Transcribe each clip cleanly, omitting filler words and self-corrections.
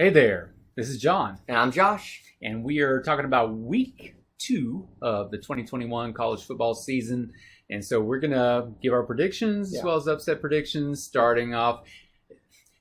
Hey there, this is John. And I'm Josh. And we are talking about week 2 of the 2021 college football season. And so we're going to give our predictions as well as upset predictions, starting off.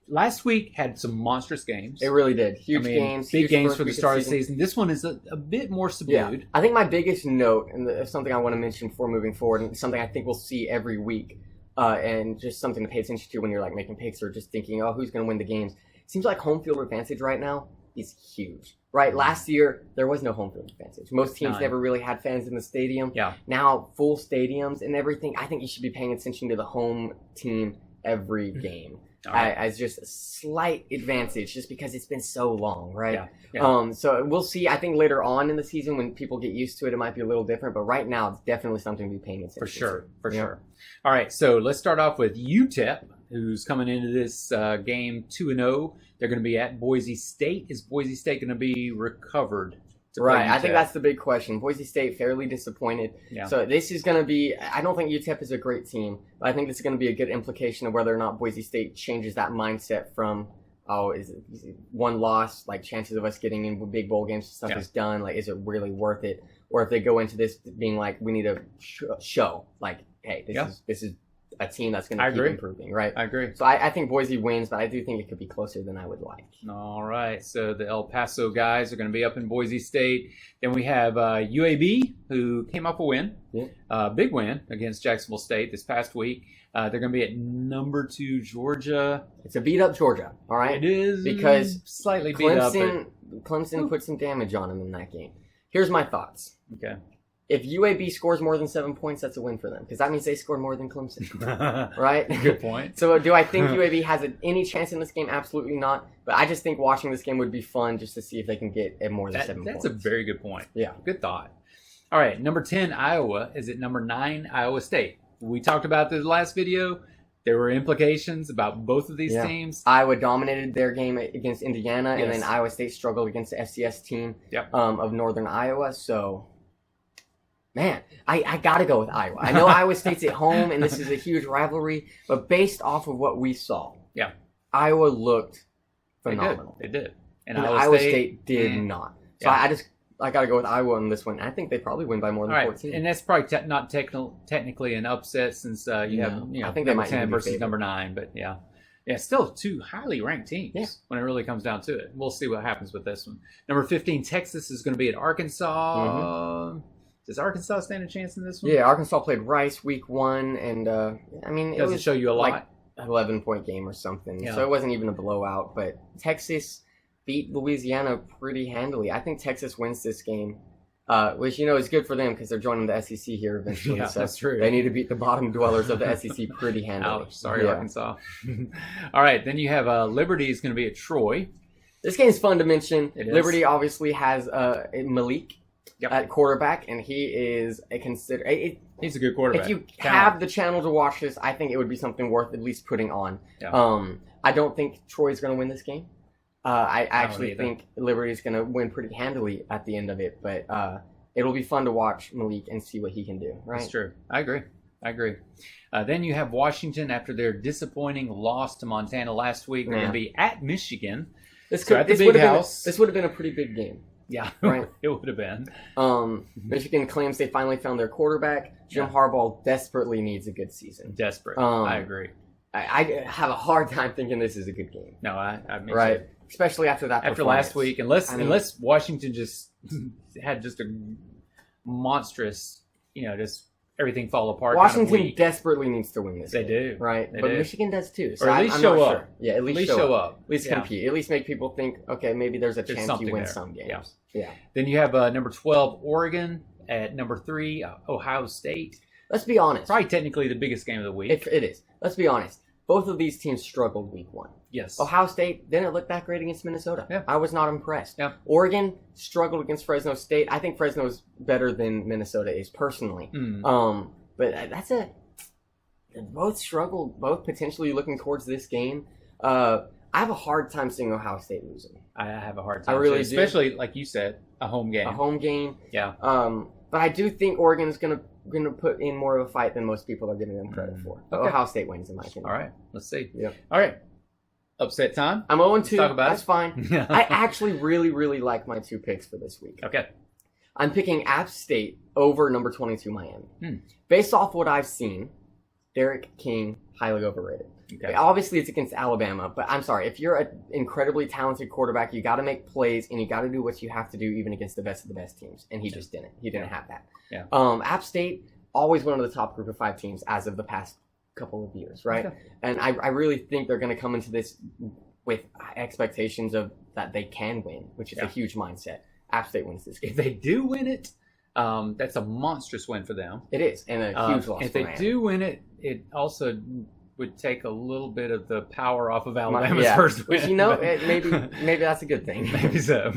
Last week had some monstrous games. It really did. Huge games. Big games for the start of the season. This one is a bit more subdued. Yeah. I think my biggest note, and something I want to mention before moving forward, and something I think we'll see every week, and just something to pay attention to when you're like making picks or just thinking, oh, who's going to win the games. Seems like home field advantage right now is huge. Right? Last year, there was no home field advantage. Most teams never really had fans in the stadium. Yeah. Now, full stadiums and everything, I think you should be paying attention to the home team every game. As just a slight advantage, just because it's been so long, right? Yeah. So we'll see. I think later on in the season, when people get used to it, it might be a little different. But right now, it's definitely something to be paying attention to. For sure. All right, so let's start off with UTEP, who's coming into this game 2-0. They're going to be at Boise State. Is Boise State going to be recovered? Right, I think that's the big question. Boise State fairly disappointed. Yeah. So this is going to be, I don't think UTEP is a great team, but I think this is going to be a good implication of whether or not Boise State changes that mindset from, is it one loss, like chances of us getting in big bowl games and stuff is done, like is it really worth it? Or if they go into this being like, we need to show, like, hey, this is a team that's going to keep improving, right? I agree. So I think Boise wins, but I do think it could be closer than I would like. All right. So the El Paso guys are going to be up in Boise State. Then we have UAB, who came up a win, big win against Jacksonville State this past week. They're going to be at number 2 Georgia. It's a beat up Georgia, all right? It is because slightly beat up. Clemson put some damage on them in that game. Here's my thoughts. Okay. If UAB scores more than 7 points, that's a win for them. Because that means they scored more than Clemson. Right? Good point. So do I think UAB has any chance in this game? Absolutely not. But I just think watching this game would be fun just to see if they can get more than 7 points. That's a very good point. Yeah. Good thought. All right. Number 10, Iowa, is at number 9, Iowa State. We talked about this last video. There were implications about both of these teams. Iowa dominated their game against Indiana, and then Iowa State struggled against the FCS team of Northern Iowa. So... man, I got to go with Iowa. I know Iowa State's at home, and this is a huge rivalry, but based off of what we saw, Iowa looked phenomenal. They did. And Iowa State did not. So I got to go with Iowa on this one. I think they probably win by more than 14. And that's probably not technically an upset since you have I think they might 10 versus number 9, but yeah, still 2 highly ranked teams when it really comes down to it. We'll see what happens with this one. Number 15, Texas is going to be at Arkansas. Does Arkansas stand a chance in this one? Yeah, Arkansas played Rice week 1, and I mean, does it show you a lot? Like 11-point game or something, so it wasn't even a blowout. But Texas beat Louisiana pretty handily. I think Texas wins this game, which is good for them because they're joining the SEC here eventually. Yeah, so that's true. They need to beat the bottom dwellers of the SEC pretty handily. Ouch, sorry, Arkansas. All right, then you have Liberty is going to be at Troy. This game's fun to mention. Liberty is. obviously has Malik. At quarterback, and he is he's a good quarterback. If you have the channel to watch this, I think it would be something worth at least putting on. I don't think Troy's going to win this game. I actually think Liberty is going to win pretty handily at the end of it, but it'll be fun to watch Malik and see what he can do. Right? That's true. I agree. Then you have Washington after their disappointing loss to Montana last week. They're going to be at Michigan. This would have been a pretty big game. Yeah, right. It would have been. Michigan claims they finally found their quarterback. Jim Harbaugh desperately needs a good season. Desperate. I agree. I have a hard time thinking this is a good game. No, I mean, right. Especially after last week, unless Washington just had just a monstrous, just everything fall apart. Washington desperately needs to win this. They game, do, right? But Michigan does too. So or at least show up. Sure. Yeah, at least show up. At least compete. At least make people think, okay, maybe there's a chance you win some games. Yeah. Then you have number 12 Oregon at number 3 Ohio State. Let's be honest. Probably technically the biggest game of the week. It is. Let's be honest. Both of these teams struggled week 1. Yes. Ohio State didn't look that great against Minnesota. Yeah. I was not impressed. Yeah. Oregon struggled against Fresno State. I think Fresno's better than Minnesota is personally. But both struggled, both potentially looking towards this game. I have a hard time seeing Ohio State losing. I have a hard time. I really do. Especially, like you said, a home game. Yeah. But I do think Oregon's going to put in more of a fight than most people are giving them credit for. But Ohio State wins, in my opinion. All right. Let's see. Yep. All right. upset time. I'm 0-2. Let's talk about That's it. fine. I actually really, really like my 2 picks for this week. Okay. I'm picking App State over number 22 Miami. Hmm. Based off what I've seen, Derek King, highly overrated. Okay. Obviously, it's against Alabama, but I'm sorry. If you're an incredibly talented quarterback, you got to make plays and you got to do what you have to do even against the best of the best teams. And he just didn't. He didn't have that. Yeah. App State, always one of the top group of 5 teams as of the past couple of years, right? Okay. And I really think they're going to come into this with expectations of that they can win, which is a huge mindset. App State wins this game. If they do win it, that's a monstrous win for them. It is, and a huge loss. If for they Miami. do win it, it also would take a little bit of the power off of Alabama's first win. Which, you know, maybe that's a good thing. Maybe so.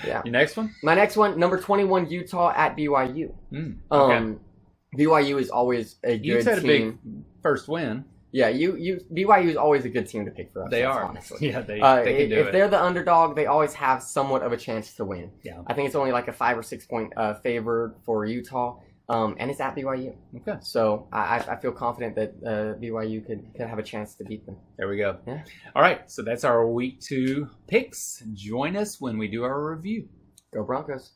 Yeah. Your next one? My next one, number 21, Utah at BYU. Okay. BYU is always a good Utes had a team. big first win. Yeah, BYU is always a good team to pick for us. They are. Honestly. Yeah, they can do it. If they're the underdog, they always have somewhat of a chance to win. Yeah. I think it's only like a 5 or 6 point favor for Utah, and it's at BYU. Okay. So I feel confident that BYU could have a chance to beat them. There we go. Yeah. All right, so that's our week 2 picks. Join us when we do our review. Go Broncos.